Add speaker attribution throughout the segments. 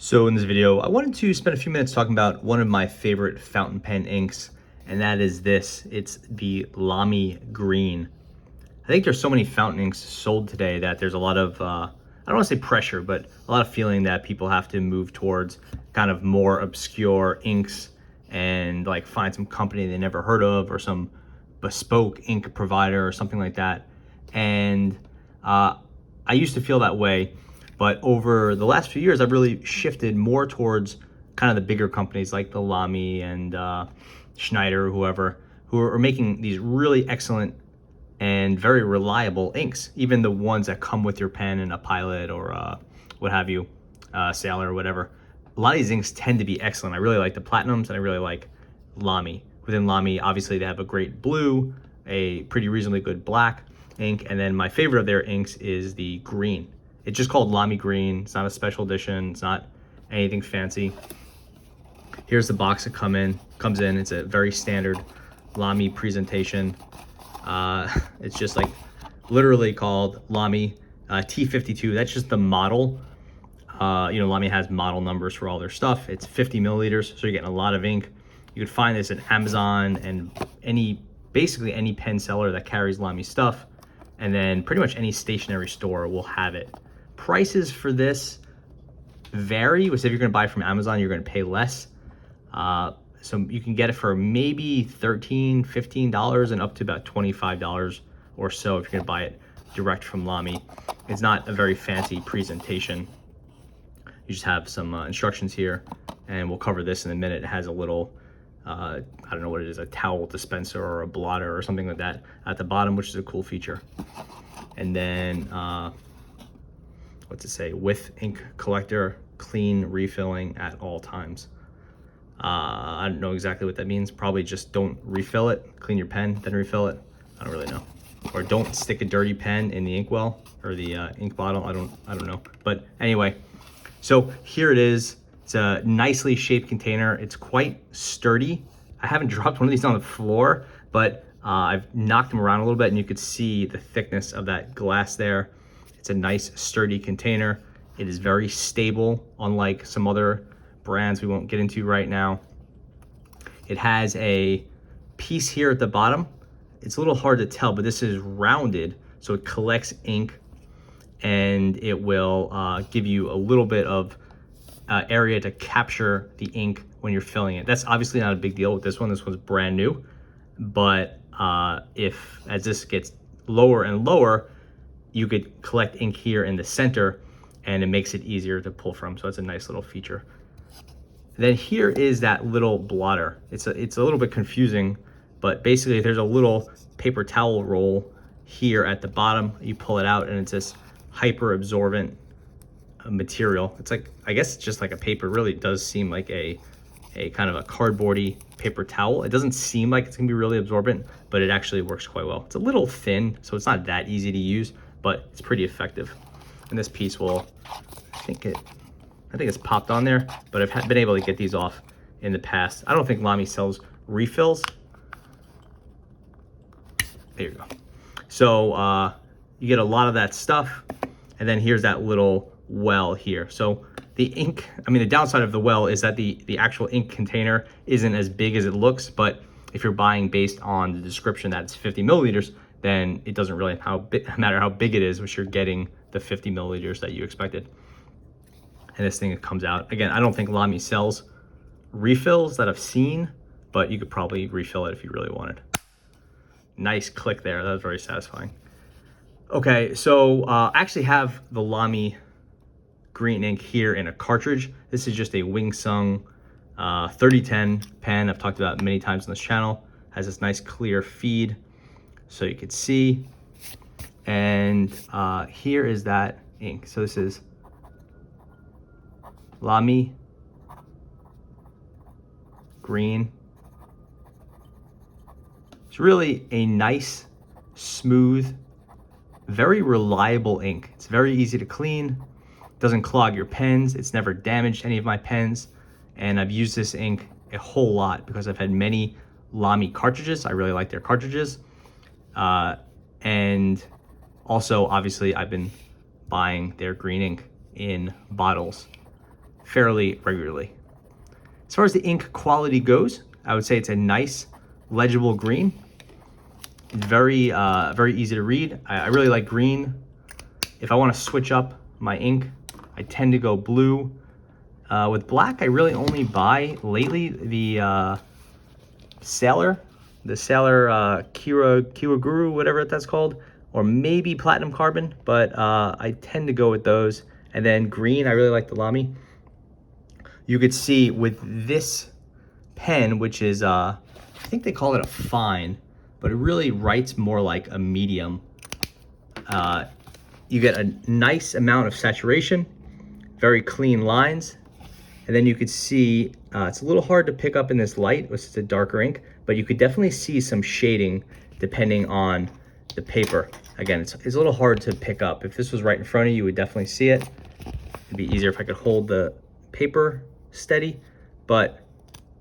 Speaker 1: So in this video, I wanted to spend a few minutes talking about one of my favorite fountain pen inks, and that is this. It's the Lamy Green. I think there's so many fountain inks sold today that there's a lot of, I don't want to say pressure, but a lot of feeling that people have to move towards kind of more obscure inks and like find some company they never heard of or some bespoke ink provider or something like that. And I used to feel that way. But over the last few years, I've really shifted more towards kind of the bigger companies like the Lamy and Schneider or whoever, who are making these really excellent and very reliable inks. Even the ones that come with your pen in a Pilot or what have you, Sailor or whatever. A lot of these inks tend to be excellent. I really like the Platinums and I really like Lamy. Within Lamy, obviously they have a great blue, a pretty reasonably good black ink, and then my favorite of their inks is the green. It's just called Lamy Green. It's not a special edition. It's not anything fancy. Here's the box that comes in. It's a very standard Lamy presentation. It's just like literally called Lamy T52. That's just the model. Lamy has model numbers for all their stuff. It's 50 milliliters, so you're getting a lot of ink. You could find this at Amazon and basically any pen seller that carries Lamy stuff. And then pretty much any stationery store will have it. Prices for this vary. So if you're going to buy from Amazon, you're going to pay less. So you can get it for maybe $13, $15 and up to about $25 or so if you're going to buy it direct from Lamy. It's not a very fancy presentation. You just have some instructions here, and we'll cover this in a minute. It has a little, I don't know what it is, a towel dispenser or a blotter or something like that at the bottom, which is a cool feature. And then, what's it say? With ink collector, clean refilling at all times. I don't know exactly what that means. Probably just don't refill it. Clean your pen, then refill it. I don't really know. Or don't stick a dirty pen in the inkwell or the ink bottle. I don't know. But anyway, so here it is. It's a nicely shaped container. It's quite sturdy. I haven't dropped one of these on the floor, but I've knocked them around a little bit and you could see the thickness of that glass there. It's a nice sturdy container. It is very stable, unlike some other brands we won't get into right now. It has a piece here at the bottom. It's a little hard to tell, but this is rounded, so it collects ink and it will give you a little bit of area to capture the ink when you're filling it. That's obviously not a big deal with this one. This one's brand new, but as this gets lower and lower, you could collect ink here in the center and it makes it easier to pull from. So that's a nice little feature. Then here is that little blotter. It's a little bit confusing, but basically there's a little paper towel roll here at the bottom. You pull it out and it's this hyper absorbent material. It's like, I guess it's just like a paper. It really does seem like a kind of a cardboardy paper towel. It doesn't seem like it's gonna be really absorbent, but it actually works quite well. It's a little thin, so it's not that easy to use, but it's pretty effective. And this piece will, I think it's popped on there, but I've been able to get these off in the past. I don't think Lamy sells refills. There you go. So you get a lot of that stuff, and then here's that little well here. So the ink, the downside of the well is that the actual ink container isn't as big as it looks, but if you're buying based on the description that it's 50 milliliters, then it doesn't really matter how big it is, which you're getting the 50 milliliters that you expected. And this thing comes out. Again, I don't think Lamy sells refills that I've seen, but you could probably refill it if you really wanted. Nice click there, that was very satisfying. Okay, so I actually have the Lamy Green ink here in a cartridge. This is just a Wing Sung 3010 pen. I've talked about it many times on this channel. Has this nice clear feed so you could see. And here is that ink. So this is Lamy Green. It's really a nice, smooth, very reliable ink. It's very easy to clean. Doesn't clog your pens. It's never damaged any of my pens. And I've used this ink a whole lot because I've had many Lamy cartridges. I really like their cartridges. And also, obviously, I've been buying their green ink in bottles. fairly regularly. As far as the ink quality goes, I would say it's a nice, legible green. It's very, very easy to read. I really like green. If I want to switch up my ink, I tend to go blue. With black, I really only buy lately the Sailor Kira Guru, whatever that's called, or maybe Platinum Carbon, but I tend to go with those. And then green, I really like the Lamy. You could see with this pen, which is, I think they call it a fine, but it really writes more like a medium. You get a nice amount of saturation, very clean lines, and then you could see, it's a little hard to pick up in this light, which is a darker ink, but you could definitely see some shading depending on the paper. Again, it's a little hard to pick up. If this was right in front of you, you would definitely see it. It'd be easier if I could hold the paper steady, but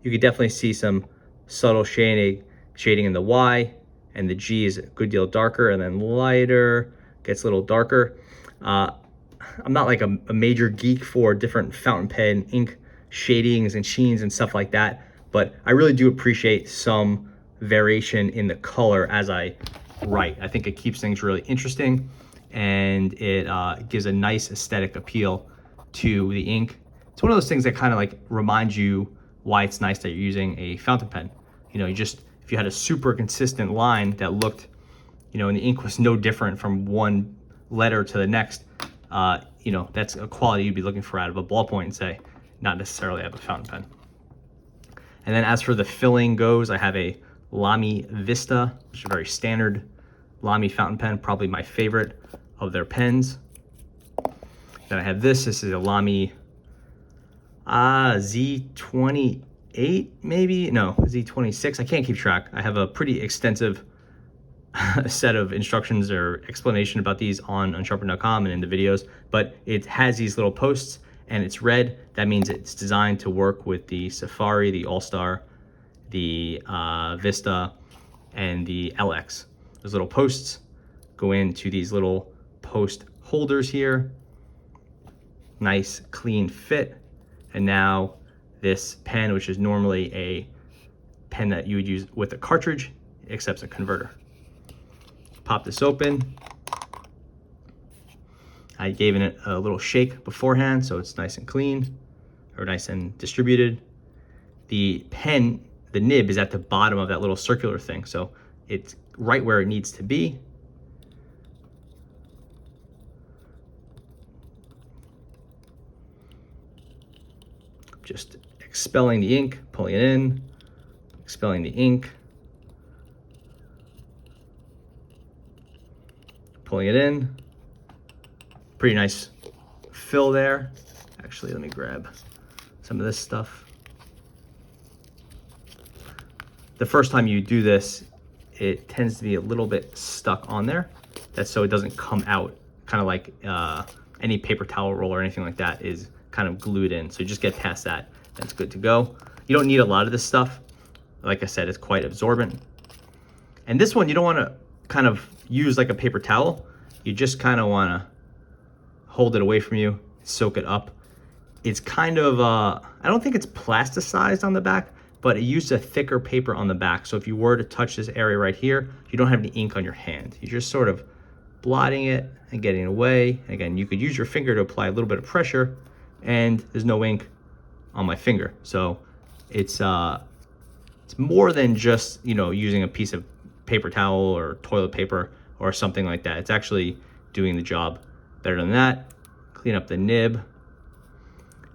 Speaker 1: you could definitely see some subtle shading in the Y, and the G is a good deal darker, and then lighter, gets a little darker. I'm not like a major geek for different fountain pen ink shadings and sheens and stuff like that, but I really do appreciate some variation in the color as I write. I think it keeps things really interesting, and it gives a nice aesthetic appeal to the ink. It's one of those things that kind of like reminds you why it's nice that you're using a fountain pen. You know, if you had a super consistent line that looked, you know, and the ink was no different from one letter to the next, you know, that's a quality you'd be looking for out of a ballpoint, say, not necessarily out of a fountain pen. And then as for the filling goes, I have a Lamy Vista, which is a very standard Lamy fountain pen, probably my favorite of their pens. Then I have this is a Lamy Z28, maybe? No, Z26, I can't keep track. I have a pretty extensive set of instructions or explanation about these on unsharpen.com and in the videos, but it has these little posts and it's red. That means it's designed to work with the Safari, the All-Star, the Vista, and the LX. Those little posts go into these little post holders here. Nice clean fit. And now this pen, which is normally a pen that you would use with a cartridge, accepts a converter. Pop this open. I gave it a little shake beforehand, so it's nice and clean, or nice and distributed. The pen, the nib is at the bottom of that little circular thing, so it's right where it needs to be. Just expelling the ink, pulling it in, expelling the ink, pulling it in. Pretty nice fill there. Actually, let me grab some of this stuff. The first time you do this, it tends to be a little bit stuck on there. That's so it doesn't come out, kind of like any paper towel roll or anything like that is kind of glued in. So you just get past that, that's good to go. You don't need a lot of this stuff. Like I said, it's quite absorbent. And this one, you don't want to kind of use like a paper towel. You just kind of want to hold it away from you, soak it up. It's kind of, I don't think it's plasticized on the back, but it used a thicker paper on the back. So if you were to touch this area right here, you don't have any ink on your hand. You're just sort of blotting it and getting it away. Again, you could use your finger to apply a little bit of pressure, and there's no ink on my finger. So it's more than just, you know, using a piece of paper towel or toilet paper or something like that. It's actually doing the job better than that. Clean up the nib.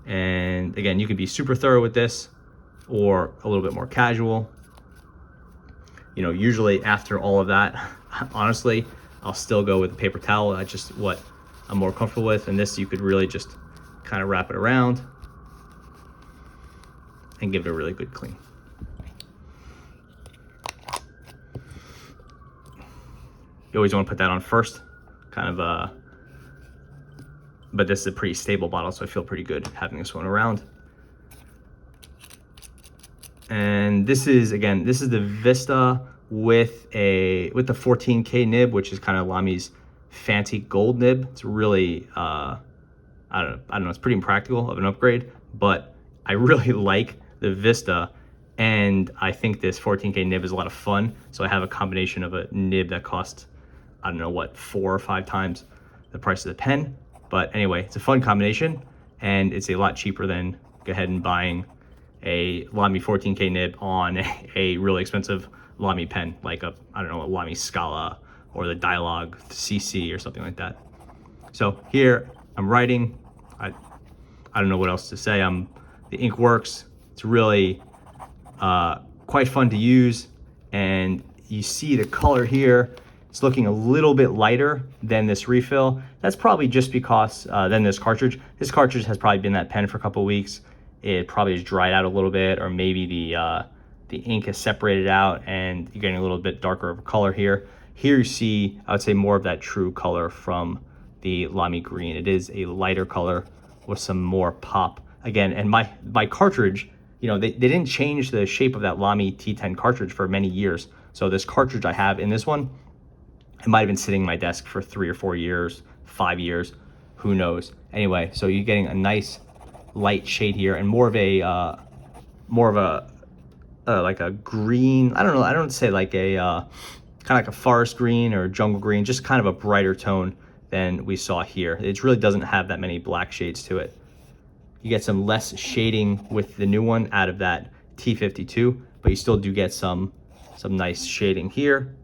Speaker 1: And again, you could be super thorough with this or a little bit more casual. You know, usually after all of that, honestly, I'll still go with a paper towel. That's just what I'm more comfortable with. And this, you could really just kind of wrap it around and give it a really good clean. You always want to put that on first, kind of, but this is a pretty stable bottle, so I feel pretty good having this one around. And this is, again, this is the Vista with the 14K nib, which is kind of Lamy's fancy gold nib. It's really, I I don't know, it's pretty impractical of an upgrade, but I really like the Vista, and I think this 14K nib is a lot of fun. So I have a combination of a nib that costs, I don't know what, 4 or 5 times the price of the pen. But anyway, it's a fun combination, and it's a lot cheaper than go ahead and buying a Lamy 14K nib on a really expensive Lamy pen, like a, I don't know, a Lamy Scala or the Dialogue CC or something like that. So here I'm writing. I don't know what else to say. The ink works. It's really quite fun to use, and you see the color here. It's looking a little bit lighter than this refill. That's probably just because than this cartridge. This cartridge has probably been in that pen for a couple of weeks. It probably has dried out a little bit, or maybe the ink has separated out and you're getting a little bit darker of a color here. Here you see, I would say, more of that true color from the Lamy green. It is a lighter color with some more pop. Again, and my cartridge, you know, they didn't change the shape of that Lamy T10 cartridge for many years. So this cartridge I have in this one, it might have been sitting in my desk for 3 or 4 years, 5 years, who knows. Anyway, so you're getting a nice light shade here, and more of a like a green. I don't know. I don't say like a kind of like a forest green or jungle green, just kind of a brighter tone than we saw here. It really doesn't have that many black shades to it. You get some less shading with the new one out of that T52, but you still do get some nice shading here.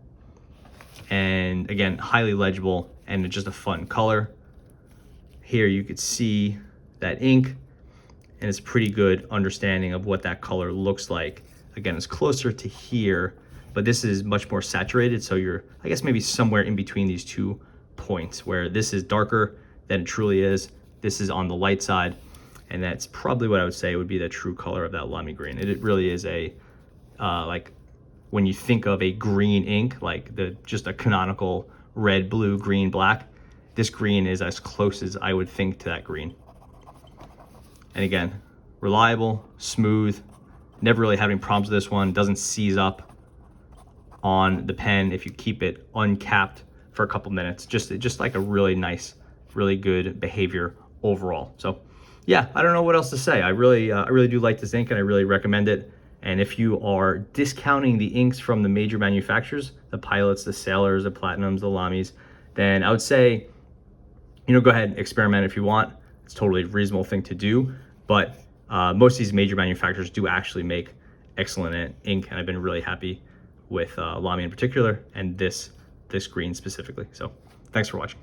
Speaker 1: And again, highly legible and just a fun color. Here you could see that ink, and it's pretty good understanding of what that color looks like. Again, it's closer to here, but this is much more saturated. So you're, I guess, maybe somewhere in between these 2 points where this is darker than it truly is. This is on the light side, and that's probably what I would say would be the true color of that Lamy green. It really is a, like when you think of a green ink, like just a canonical red, blue, green, black, this green is as close as I would think to that green. And again, reliable, smooth, never really having problems with this one. Doesn't seize up on the pen if you keep it uncapped for a couple minutes. Just like a really nice, really good behavior overall. So yeah, I don't know what else to say. I really do like this ink, and I really recommend it. And if you are discounting the inks from the major manufacturers, the Pilots, the Sailors, the Platinums, the Lamys, then I would say, you know, go ahead and experiment if you want. It's totally a reasonable thing to do, but most of these major manufacturers do actually make excellent ink, and I've been really happy with Lamy in particular, and this green specifically. So thanks for watching.